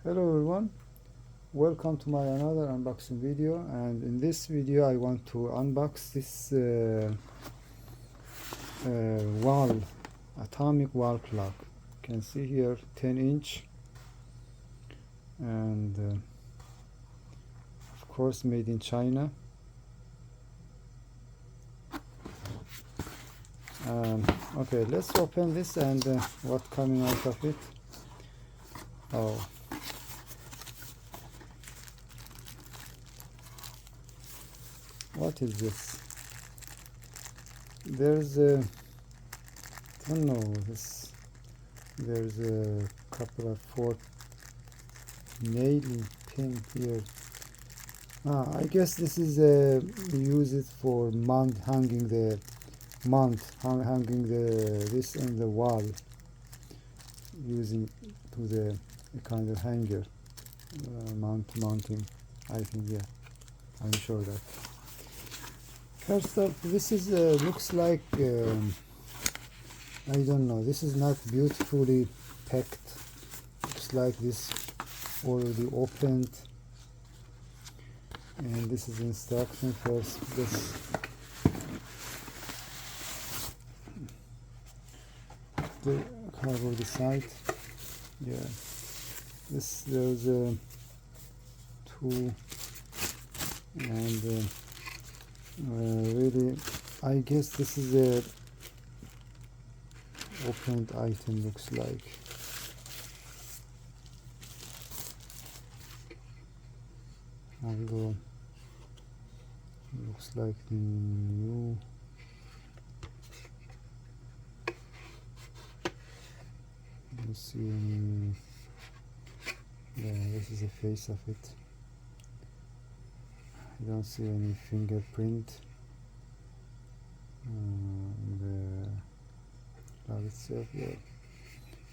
Hello everyone, welcome to my another unboxing video, and in this video I want to unbox this wall, atomic wall clock. You can see here 10-inch, and of course made in China. Okay, let's open this and what coming out of it. Oh, what is this? There's a, I don't know this. There's a couple of 4 nailing pin here. I guess this is use it for hanging the hanging this in the wall, using to the kind of hanger mounting. I think, yeah, I'm sure that. First up, this is looks like I don't know. This is not beautifully packed. Looks like this already opened. And this is instruction first. This the cover the side. Yeah, this there's a two, and really, I guess this is a opened item. Looks like. Although looks like the new. You see any? Yeah, this is the face of it. I don't see any fingerprint in the plug itself. Yeah,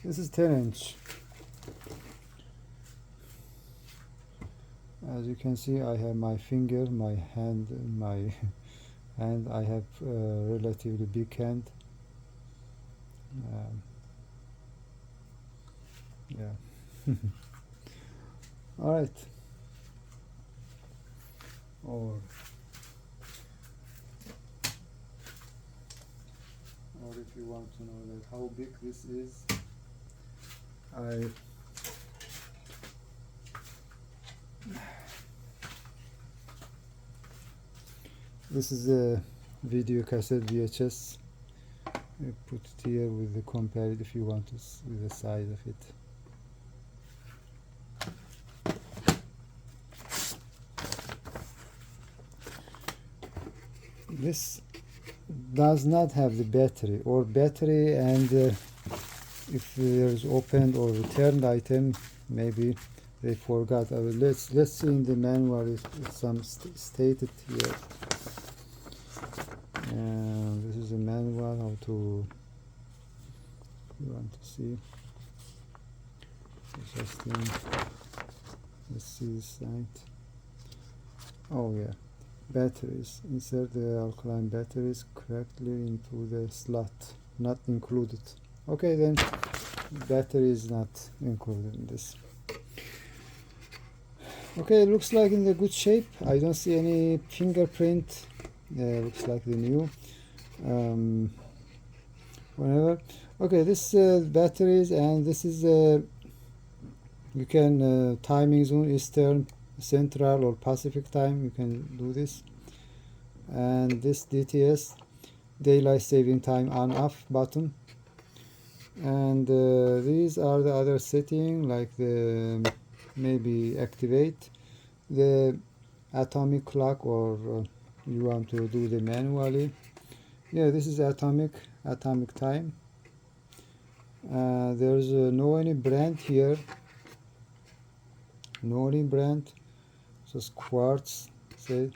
this is 10-inch. As you can see, I have my finger, my hand, my hand. I have relatively big hand. Yeah. All right. Or if you want to know that how big this is, this is a video cassette VHS. I put it here with the compare it if you want to with the size of it. This does not have the battery, and if there's opened or returned item, maybe they forgot. Let's see in the manual if some stated here. This is a manual how to. You want to see? Let's see this side. Oh yeah, batteries. Insert the alkaline batteries correctly into the slot. Not included. Okay, then battery is not included in this. Okay, it looks like in the good shape. I don't see any fingerprint. Looks like the new. Whatever. Okay, this batteries, and this is you can timing zone, Eastern, Central, or Pacific time. You can do this. And this DTS, daylight saving time on off button. And these are the other setting, like the maybe activate the atomic clock, or you want to do the manually. Yeah, this is atomic time. There's no any brand here, no any brand, just quartz. Say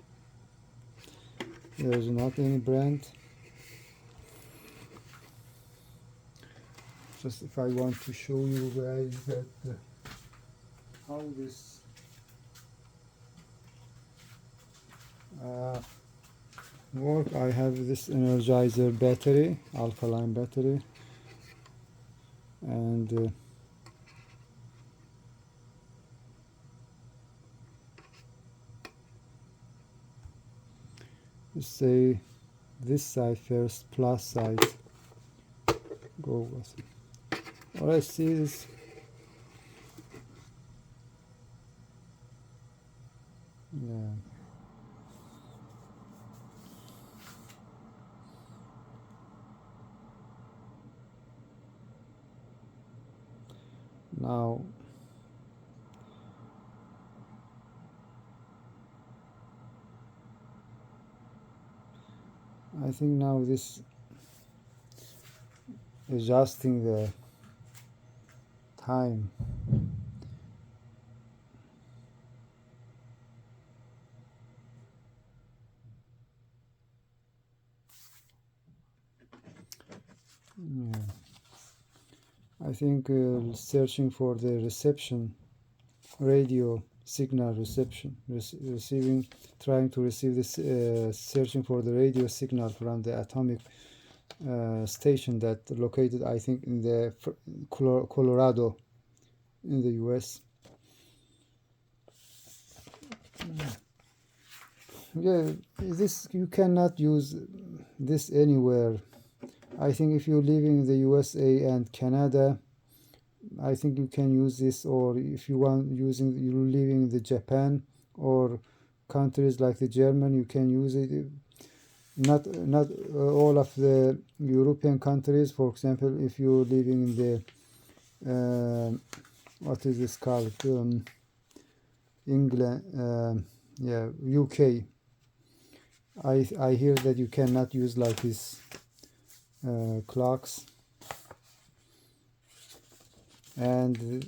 there's not any brand. Just if I want to show you guys that how this work. I have this Energizer battery, alkaline battery, and say this side first, plus side. Go with it. Alright, see this. Yeah. Now I think now this adjusting the time. Yeah. I think searching for the reception, radio signal reception, receiving, trying to receive this, searching for the radio signal from the atomic station that located, I think, in the Colorado, in the U.S. Yeah, this you cannot use this anywhere. I think if you're living in the USA and Canada, I think you can use this, or if you want using, you're living in the Japan or countries like the German, you can use it. Not all of the European countries. For example, if you're living in the what is this called, England, yeah, UK. I hear that you cannot use like this clocks and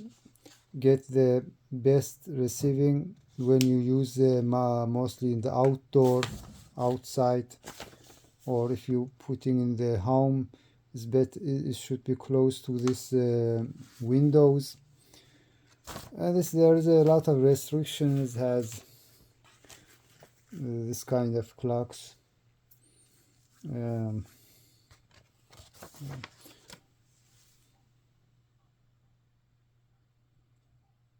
get the best receiving when you use them mostly in the outside, or if you putting in the home, it should be close to this windows. And there is a lot of restrictions has this kind of clocks.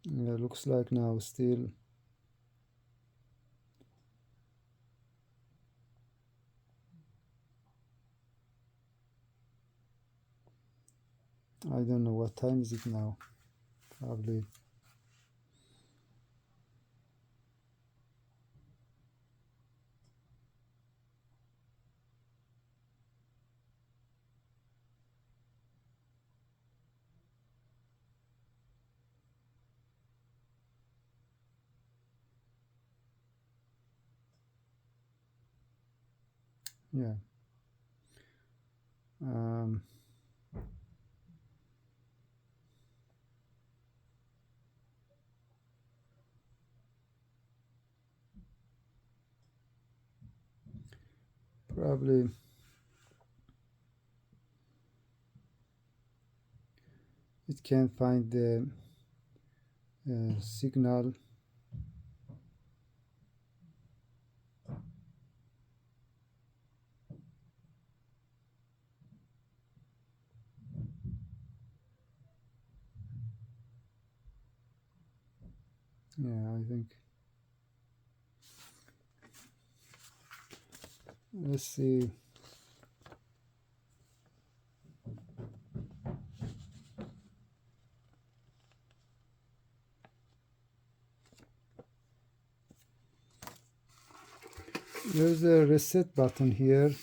Yeah, looks like now still I don't know what time is it now. Probably yeah. Probably it can find the signal. Yeah, I think. Let's see. There's a reset button here.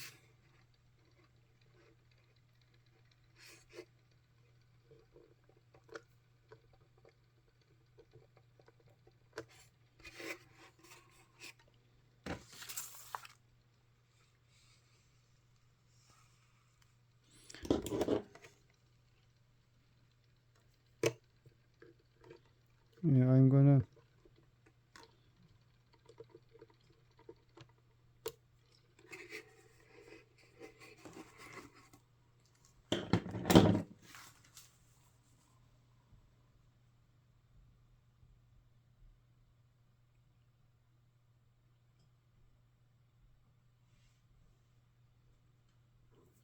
Yeah, I'm gonna.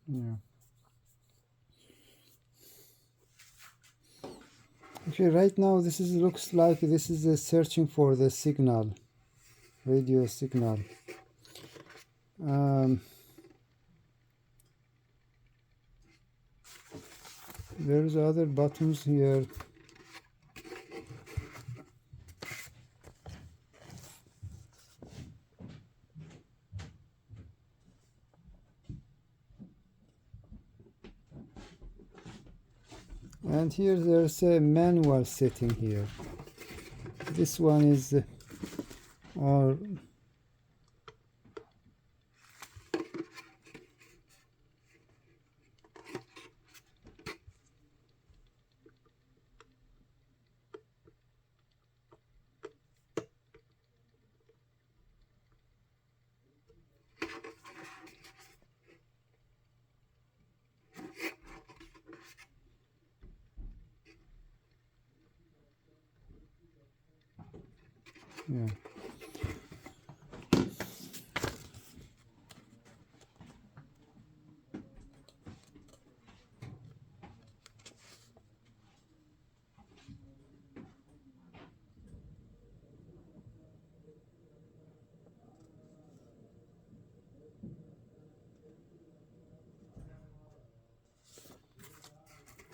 Yeah. Okay, right now this is looks like this is searching for the signal, radio signal. There's other buttons here. And here there's a manual setting here. This one is or yeah.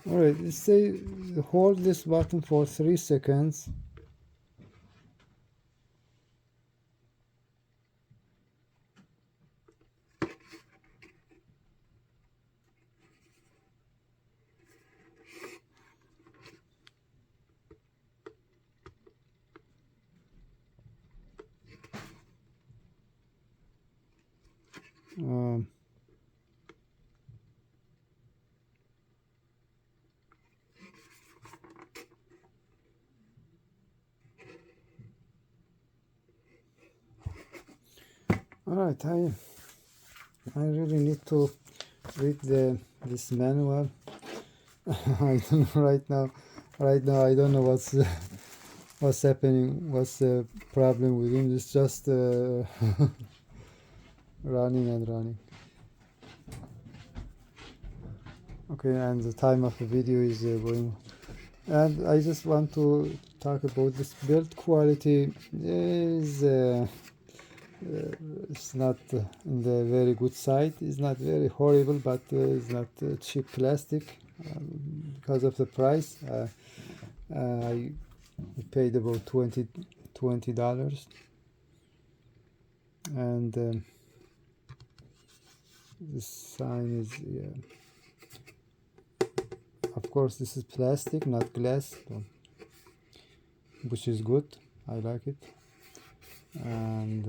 All right, let's say hold this button for 3 seconds. Um, all right, I really need to read this manual. I don't know right now. Right now, I don't know what's happening. What's the problem with him? It's just running and running. Okay, and the time of the video is going. And I just want to talk about this build quality is it's not in the very good side. It's not very horrible, but it's not cheap plastic because of the price. I paid about $20, and this sign is of course this is plastic, not glass, which is good. I like it. And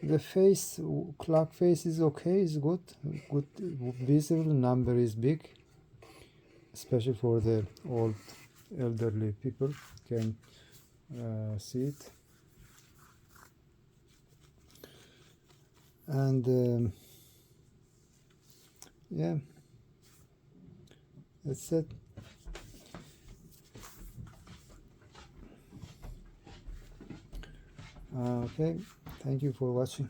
the clock face is okay, is good visible. Number is big, especially for the old elderly people can see it. And yeah, that's it. Okay, thank you for watching.